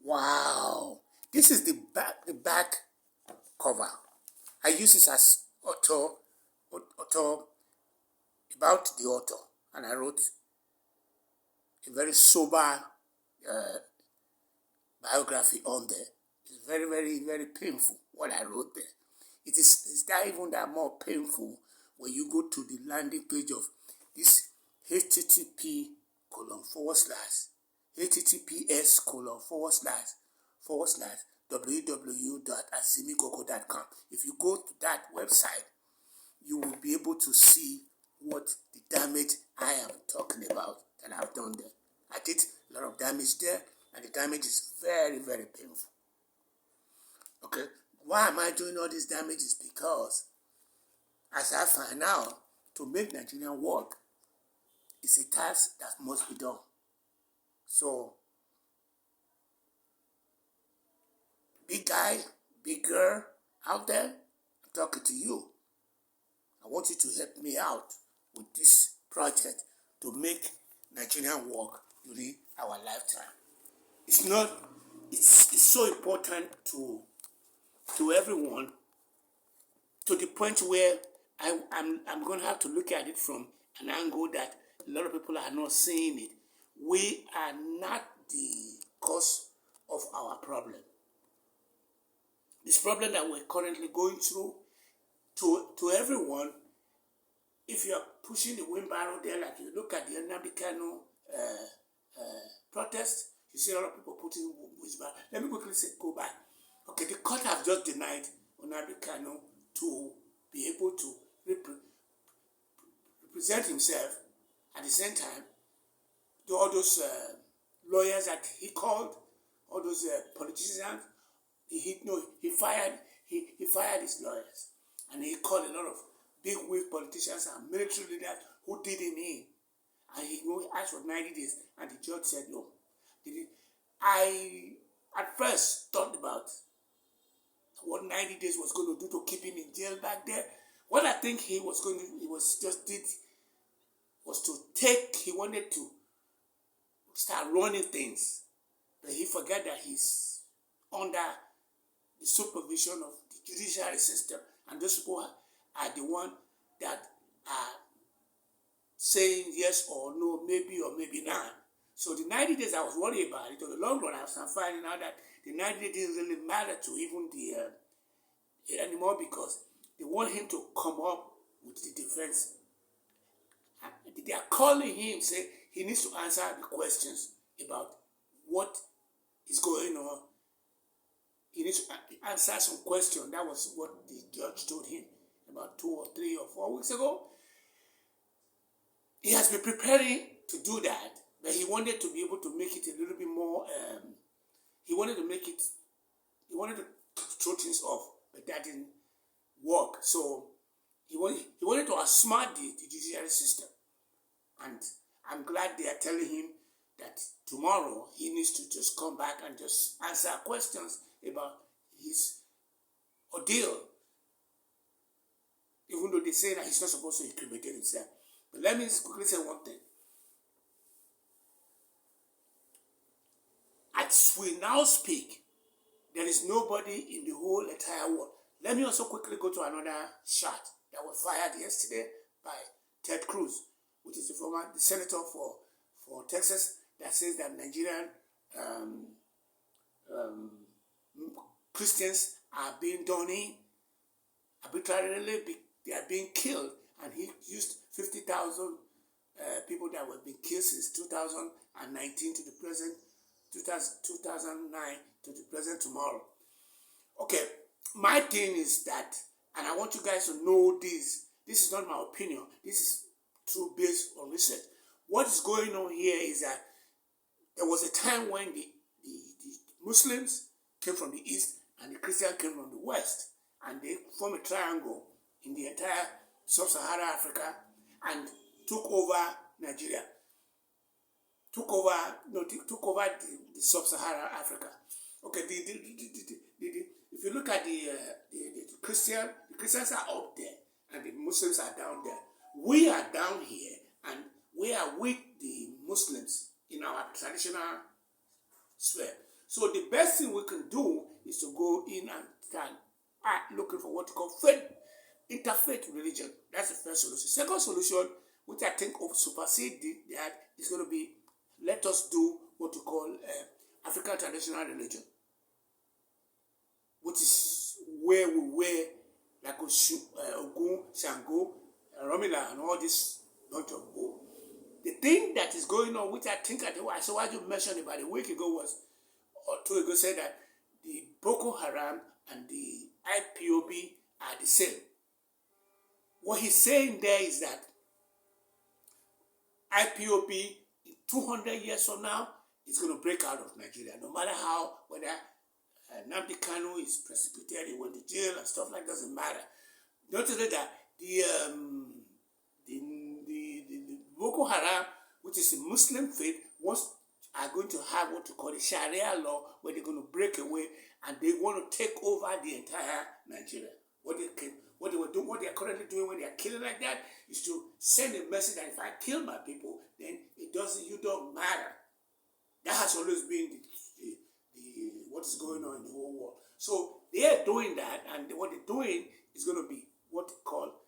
Wow, this is the back cover. I use this as author about the author, and I wrote a very sober biography on there. It's very, very, very painful what I wrote there. It's that even that more painful when you go to the landing page of this http colon forward slash https colon forward slash www.azimikoko.com. If you go to that website, you will be able to see what the damage I am talking about that I've done there. I did a lot of damage there, and the damage is very, very painful. Okay, why am I doing all this damage? Is because, as I find out, to make Nigerian work is a task that must be done. So, big guy, big girl out there, I'm talking to you. I want you to help me out with this project to make Nigerian work during our lifetime. It's so important to everyone, to the point where I'm going to have to look at it from an angle that a lot of people are not seeing it. We are not the cause of our problem. This problem that we're currently going through, to everyone, if you're pushing the wheelbarrow there, like you look at the Nnamdi Kanu protest, you see a lot of people putting wheelbarrow. Let me quickly go back. Okay, the court have just denied Nnamdi Kanu to be able to represent himself. At the same time, all those lawyers that he called, all those politicians, he fired his lawyers, and he called a lot of big wig politicians and military leaders who did him in, and he asked for 90 days, and the judge said no. I at first thought about what 90 days was going to do to keep him in jail back there. What I think he wanted to start running things, but he forgot that he's under the supervision of the judiciary system, and those people are the one that are saying yes or no, maybe or maybe not. So the 90 days, I was worried about it. On the long run, I was finding out that the 90 days didn't really matter to even anymore, because they want him to come up with the defense. They are calling him, say he needs to answer the questions about what is going on. He needs to answer some questions. That was what the judge told him about 2 or 3 or 4 weeks ago. He has been preparing to do that, but he wanted to be able to make it a little bit more. He wanted to throw things off, but that didn't work. So he wanted to outsmart the judiciary system, and I'm glad they are telling him that tomorrow he needs to just come back and just answer questions about his ordeal, even though they say that he's not supposed to incriminate himself. But let me quickly say one thing. As we now speak, there is nobody in the whole entire world. Let me also quickly go to another shot that was fired yesterday by Ted Cruz, which is the senator for Texas, that says that Nigerian Christians are being done in arbitrarily. They are being killed, and he used 50,000 people that were being killed since 2019 to the present, 2009 to the present tomorrow. Okay, my thing is that, and I want you guys to know this. This is not my opinion. This is true, based on research. What is going on here is that there was a time when the Muslims came from the east and the Christians came from the west, and they formed a triangle in the entire sub-Saharan Africa and took over Nigeria. Took over the sub-Saharan Africa. Okay, if you look at the Christians are up there and the Muslims are down there. We are down here, and we are with the Muslims in our traditional sphere. So the best thing we can do is to go in and start looking for what you call faith, interfaith religion. That's the first solution. Second solution, which I think will supersede that, is going to be, let us do what you call African traditional religion, which is where we wear like Ogun, Shango, Romila, and all this bunch of bull. The thing that is going on, which I think I saw what you mentioned about a week ago was, or 2 ago, said that the Boko Haram and the IPOB are the same. What he's saying there is that IPOB in 200 years from now is going to break out of Nigeria, no matter how, whether Nnamdi Kanu is precipitated, he went to jail and stuff like that, doesn't matter. Notice that the Boko Haram, which is a Muslim faith, are going to have what you call the Sharia law, where they're going to break away and they want to take over the entire Nigeria. What they are currently doing when they are killing like that is to send a message that if I kill my people, then you don't matter. That has always been what is going on in the whole world. So they are doing that, and what they're doing is going to be what they call,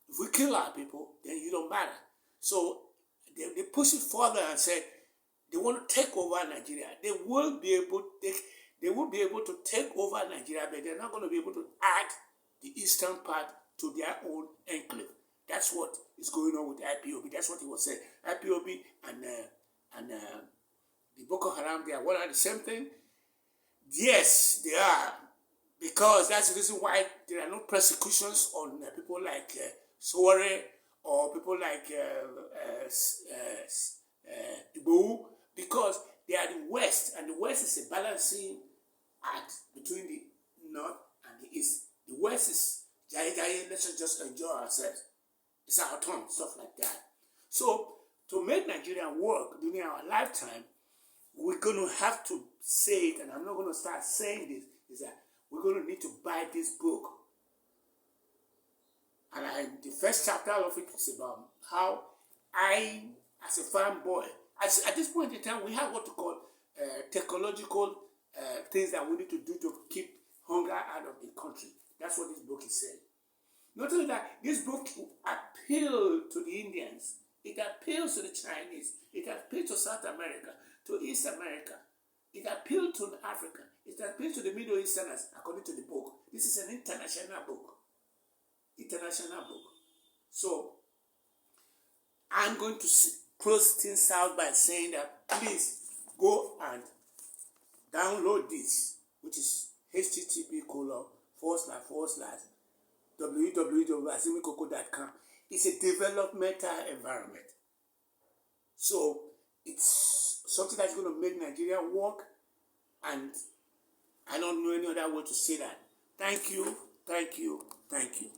if we kill our people, then you don't matter. So they push it further and say they want to take over Nigeria. They will be able to take over Nigeria, but they're not going to be able to add the eastern part to their own enclave. That's what is going on with IPOB. That's what he was saying. IPOB and the Boko Haram, they are one and the same thing. Yes, they are, because that's the reason why there are no persecutions on people like Sowore or people like Igbohu, because they are the West, and the West is a balancing act between the North and the East. The West is let's just enjoy ourselves. It's our turn, stuff like that. So to make Nigeria work during our lifetime, we're going to have to say it, and I'm not going to start saying this, is that we're going to need to buy this book. And the first chapter of it is about how I, as a farm boy, at this point in time, we have what we call technological things that we need to do to keep hunger out of the country. That's what this book is saying. Not only that, this book appeals to the Indians. It appeals to the Chinese. It appeals to South America, to East America. It appeals to Africa. It appeals to the Middle Easterners, according to the book. This is an international book. International book. So, I'm going to close things out by saying that please go and download this, which is http://www.azimikoko.com. It's a developmental environment. So it's something that's going to make Nigeria work, and I don't know any other way to say that. Thank you, thank you, thank you.